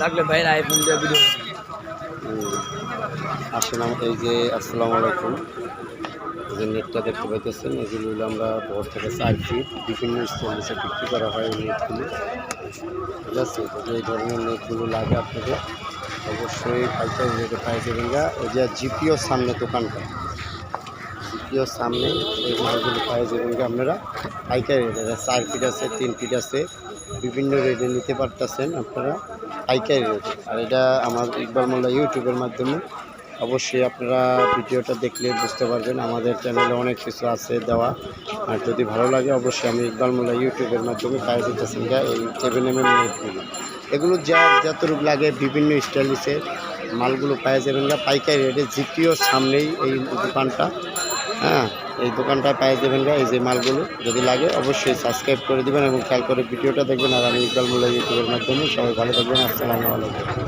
লাগলে ভাইয়ের আইফোন দিয়ে ভিডিও আসেন এই যে আসসালামু আলাইকুম। এই যে নেটটা দেখতে পাইতেছেন, এগুলো হলো আমরা বড় থেকে 4 ফিট বিভিন্ন স্টাইলিশে বিক্রি করা হয় এই নেটগুলো। ঠিক আছে, যদি এই ধরনের নেটগুলো লাগে আপনাদের অবশ্যই পাইকারি রেটে পাই যাবেন গা। এই যে জিপিওর সামনে দোকানটা, জিপিওর সামনে এই মালগুলো পাই যাবেন গা আপনারা পাইকারি রেটে। 4 ফিট আছে, 3 ফিট আছে, বিভিন্ন রেটে নিতে পারতেছেন আপনারা পাইকারি রেটে। আর এটা আমার ইকবাল মোল্লা ইউটিউবের মাধ্যমে অবশ্যই আপনারা ভিডিওটা দেখলে বুঝতে পারবেন। আমাদের চ্যানেলে অনেক কিছু আছে দেওয়া, আর যদি ভালো লাগে অবশ্যই আমি ইকবাল মোল্লা ইউটিউবের মাধ্যমে পাই দিতেছেন গা এই 7mm নেটগুলো। এগুলো যতটুকু লাগে বিভিন্ন স্টাইলিশের মালগুলো পাওয়া যাবেন গা পাইকারি রেটে। জিপিওর সামনেই এই দোকানটা, হ্যাঁ, এই দোকানটায় পাওয়া যাবেন গা এই যে মালগুলো। যদি লাগে অবশ্যই সাবস্ক্রাইব করে দেবেন এবং খেয়াল করে ভিডিওটা দেখবেন। আর আমি ইকবাল মোল্লা ইউটিউবের মাধ্যমে সবাই ভালো থাকবেন। আসসালামু আলাইকুম।